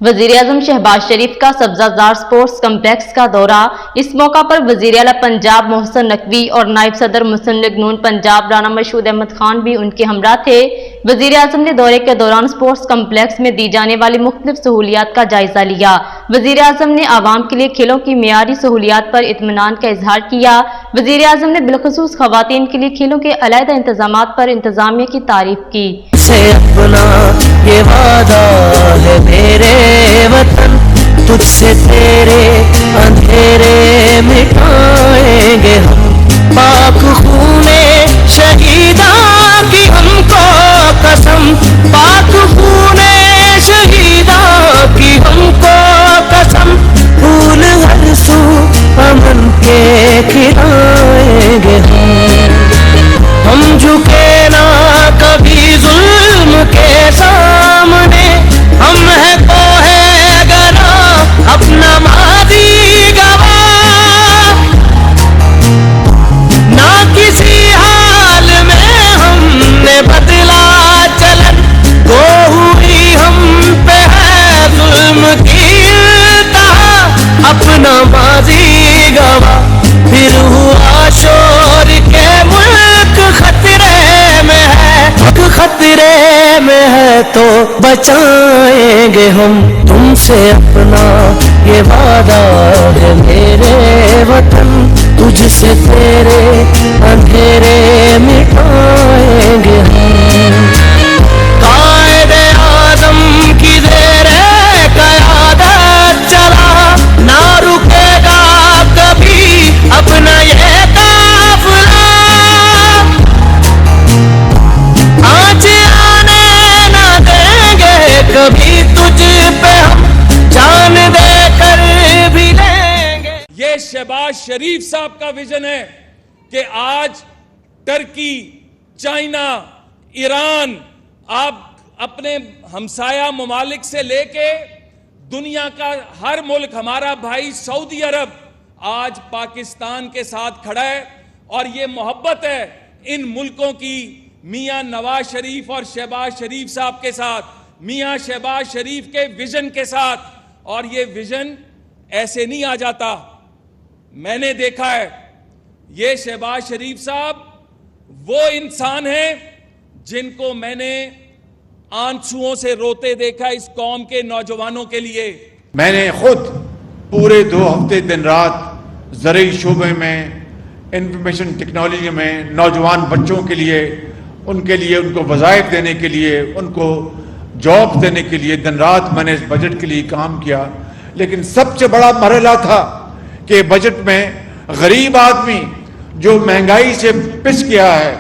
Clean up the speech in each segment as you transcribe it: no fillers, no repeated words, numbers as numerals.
वज़ीर-ए-आज़म शहबाज शरीफ का सब्ज़ाज़ार sports complex का दौरा। इस मौका पर वज़ीर-ए-आला पंजाब मोहसिन नकवी और नायब सदर मुस्लिम लीग नून पंजाब राना मशहूद अहमद खान भी उनके हमरा थे। वज़ीर-ए-आज़म ने दौरे के दौरान स्पोर्ट्स कम्प्लेक्स में दी जाने वाली मुख्तलिफ सहूलियात का जायजा लिया। वज़ीर-ए-आज़म ने आवाम के लिए खेलों की मियारी सहूलियात पर इत्मीनान का इजहार किया। वज़ीर-ए-आज़म ने बिलखुसूस खवातीन के लिए खेलों के अलहदा इंतजामात पर इंतजामिया की तारीफ की। से अपना ये वादा है मेरे वतन, तुझसे तेरे अंधेरे मिटाएंगे हम। पाक खूने शहीदा की हमको कसम, पाक खूने शहीदा की हमको कसम। फूल हर सू अमन के खिलाएंगे हम झुके ना कभी जुल्म के सामने। हम है को है गरा अपना मादी गवाह, ना किसी हाल में हमने बदला चलन। वो हुई हम पे है जुल्म की इंतहा, अपना मादी गवाह। फिर हुआ शोर के मुल्क खतरे में है, खतरे में है तो बचाएंगे हम। तुमसे अपना ये वादा है मेरे वतन, तुझसे तेरे अंधेरे मिटाएंगे हम। कायदे आज़म की ज़ेरे क़यादत चला, ना रुकेगा कभी अपना ये काफ़िला। आँच आने ना देंगे कभी तुझ पे हम, जान देकर भी लेंगे। ये शहबाज शरीफ साहब का विजन है कि आज टर्की, चाइना, ईरान, आप अपने हमसाया ममालिक से लेके दुनिया का हर मुल्क, हमारा भाई सऊदी अरब आज पाकिस्तान के साथ खड़ा है। और ये मोहब्बत है इन मुल्कों की मियां नवाज शरीफ और शहबाज शरीफ साहब के साथ, मियां शहबाज शरीफ के विजन के साथ। और ये विजन ऐसे नहीं आ जाता। मैंने देखा है ये शहबाज शरीफ साहब वो इंसान हैं जिनको मैंने आंसुओं से रोते देखा इस कौम के नौजवानों के लिए। मैंने खुद पूरे 2 हफ्ते दिन रात ज़रूरी शोबे में, इंफॉर्मेशन टेक्नोलॉजी में नौजवान बच्चों के लिए, उनको वज़ाइफ देने के लिए, उनको जॉब देने के लिए दिन रात मैंने इस बजट के लिए काम किया। लेकिन सबसे बड़ा मरहला था कि बजट में गरीब आदमी जो महंगाई से पिस गया है,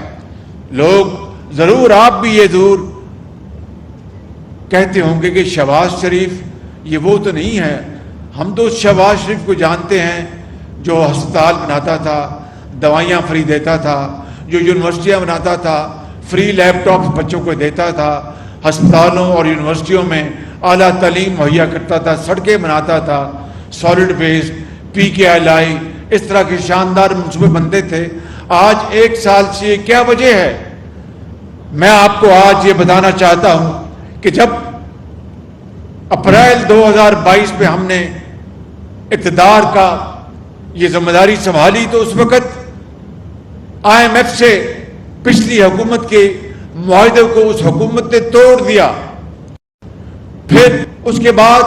लोग ज़रूर, आप भी ये ज़रूर कहते होंगे कि शहबाज शरीफ ये वो तो नहीं है। हम तो शहबाज शरीफ को जानते हैं जो अस्पताल बनाता था, दवाइयाँ फ्री देता था, जो यूनिवर्सिटियाँ बनाता था, फ्री लैपटॉप बच्चों को देता था, अस्पतालों और यूनिवर्सिटियों में आला तालीम मुहैया करता था, सड़कें बनाता था, सॉलिड वेस्ट, PKLI, इस तरह के शानदार मंसूबे बनते थे। आज 1 साल से क्या वजह है? मैं आपको आज ये बताना चाहता हूँ कि जब अप्रैल 2022 में हमने इक़्तिदार का ये जिम्मेदारी संभाली तो उस वक़्त IMF से पिछली हुकूमत के मुआहदे को उस हुकूमत ने तोड़ दिया। फिर उसके बाद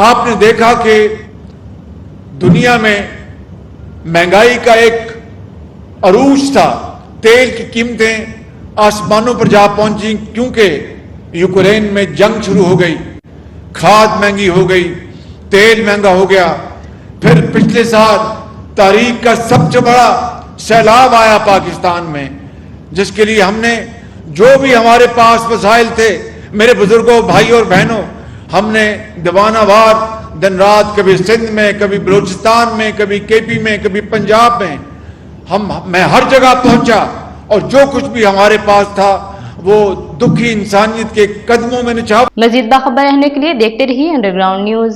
आपने देखा कि दुनिया में महंगाई का एक अरूज था, तेल की कीमतें आसमानों पर जा पहुंची क्योंकि यूक्रेन में जंग शुरू हो गई, खाद महंगी हो गई, तेल महंगा हो गया। फिर पिछले साल तारीख का सबसे बड़ा सैलाब आया पाकिस्तान में, जिसके लिए हमने जो भी हमारे पास वसाइल थे, मेरे बुजुर्गों, भाई और बहनों, हमने दीवानावार दिन रात, कभी सिंध में, कभी बलूचिस्तान में, कभी KP में, कभी पंजाब में, मैं हर जगह पहुंचा और जो कुछ भी हमारे पास था वो दुखी इंसानियत के कदमों में निछावर। मज़ीद बाखबर रहने के लिए देखते रहिए अंडरग्राउंड न्यूज़।